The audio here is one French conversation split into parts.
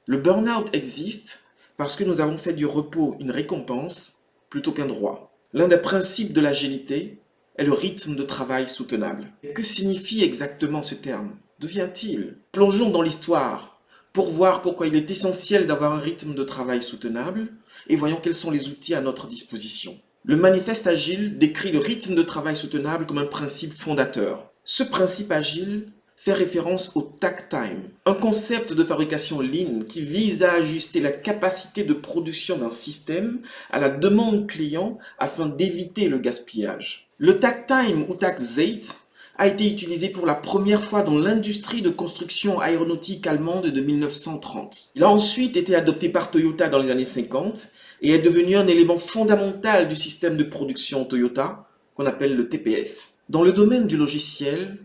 Le burn-out existe parce que nous avons fait du repos une récompense plutôt qu'un droit. L'un des principes de l'agilité est le rythme de travail soutenable. Que signifie exactement ce terme? D'où vient-il? Plongeons dans l'histoire pour voir pourquoi il est essentiel d'avoir un rythme de travail soutenable et voyons quels sont les outils à notre disposition. Le manifeste agile décrit le rythme de travail soutenable comme un principe fondateur. Ce principe agile fait référence au takt time, un concept de fabrication lean qui vise à ajuster la capacité de production d'un système à la demande client afin d'éviter le gaspillage. Le takt time ou takt Zeit a été utilisé pour la première fois dans l'industrie de construction aéronautique allemande de 1930. Il a ensuite été adopté par Toyota dans les années 50 et est devenu un élément fondamental du système de production Toyota qu'on appelle le TPS. Dans le domaine du logiciel,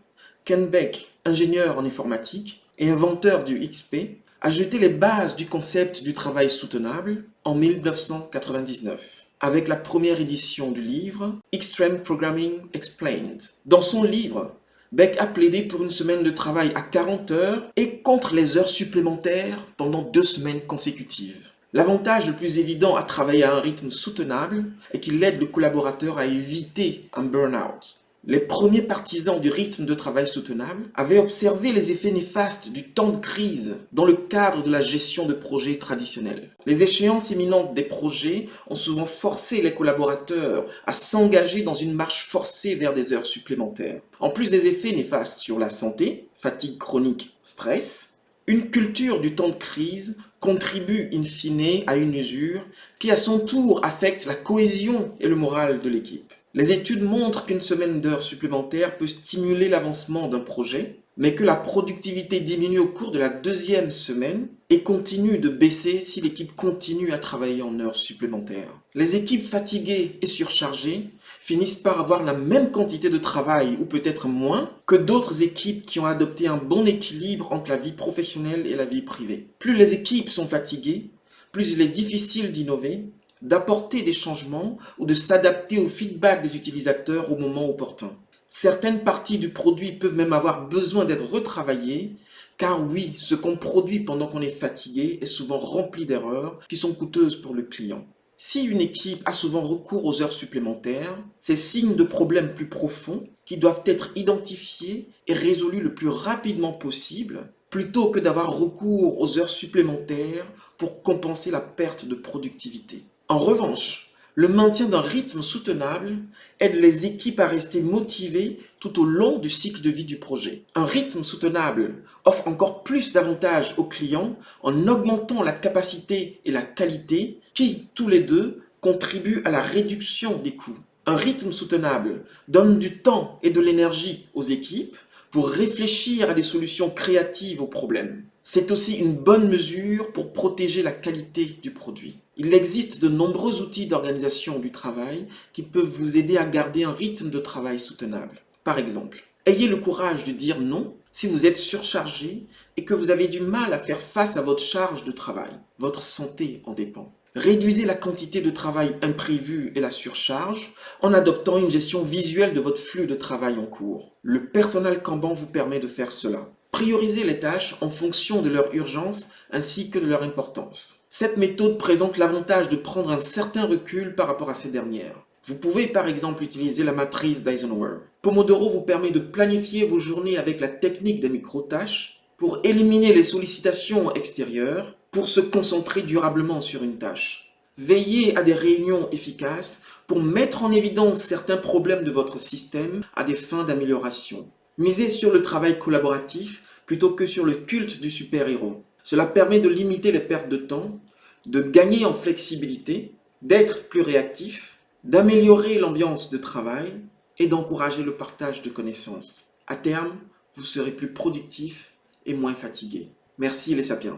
Ken Beck, ingénieur en informatique et inventeur du XP, a jeté les bases du concept du travail soutenable en 1999, avec la première édition du livre Extreme Programming Explained. Dans son livre, Beck a plaidé pour une semaine de travail à 40 heures et contre les heures supplémentaires pendant 2 semaines consécutives. L'avantage le plus évident à travailler à un rythme soutenable est qu'il aide le collaborateur à éviter un burn-out. Les premiers partisans du rythme de travail soutenable avaient observé les effets néfastes du temps de crise dans le cadre de la gestion de projets traditionnels. Les échéances imminentes des projets ont souvent forcé les collaborateurs à s'engager dans une marche forcée vers des heures supplémentaires. En plus des effets néfastes sur la santé, fatigue chronique, stress, une culture du temps de crise contribue in fine à une usure qui à son tour affecte la cohésion et le moral de l'équipe. Les études montrent qu'une semaine d'heures supplémentaires peut stimuler l'avancement d'un projet, mais que la productivité diminue au cours de la 2e semaine et continue de baisser si l'équipe continue à travailler en heures supplémentaires. Les équipes fatiguées et surchargées finissent par avoir la même quantité de travail, ou peut-être moins, que d'autres équipes qui ont adopté un bon équilibre entre la vie professionnelle et la vie privée. Plus les équipes sont fatiguées, plus il est difficile d'innover, d'apporter des changements ou de s'adapter au feedback des utilisateurs au moment opportun. Certaines parties du produit peuvent même avoir besoin d'être retravaillées, car oui, ce qu'on produit pendant qu'on est fatigué est souvent rempli d'erreurs qui sont coûteuses pour le client. Si une équipe a souvent recours aux heures supplémentaires, c'est signe de problèmes plus profonds qui doivent être identifiés et résolus le plus rapidement possible, plutôt que d'avoir recours aux heures supplémentaires pour compenser la perte de productivité. En revanche, le maintien d'un rythme soutenable aide les équipes à rester motivées tout au long du cycle de vie du projet. Un rythme soutenable offre encore plus d'avantages aux clients en augmentant la capacité et la qualité qui, tous les deux, contribuent à la réduction des coûts. Un rythme soutenable donne du temps et de l'énergie aux équipes pour réfléchir à des solutions créatives aux problèmes. C'est aussi une bonne mesure pour protéger la qualité du produit. Il existe de nombreux outils d'organisation du travail qui peuvent vous aider à garder un rythme de travail soutenable. Par exemple, ayez le courage de dire non si vous êtes surchargé et que vous avez du mal à faire face à votre charge de travail. Votre santé en dépend. Réduisez la quantité de travail imprévu et la surcharge en adoptant une gestion visuelle de votre flux de travail en cours. Le personnel Kanban vous permet de faire cela. Priorisez les tâches en fonction de leur urgence ainsi que de leur importance. Cette méthode présente l'avantage de prendre un certain recul par rapport à ces dernières. Vous pouvez par exemple utiliser la matrice d'Eisenhower. Pomodoro vous permet de planifier vos journées avec la technique des micro-tâches pour éliminer les sollicitations extérieures pour se concentrer durablement sur une tâche. Veillez à des réunions efficaces pour mettre en évidence certains problèmes de votre système à des fins d'amélioration. Misez sur le travail collaboratif plutôt que sur le culte du super-héros. Cela permet de limiter les pertes de temps, de gagner en flexibilité, d'être plus réactif, d'améliorer l'ambiance de travail et d'encourager le partage de connaissances. À terme, vous serez plus productif et moins fatigué. Merci les Sapiens.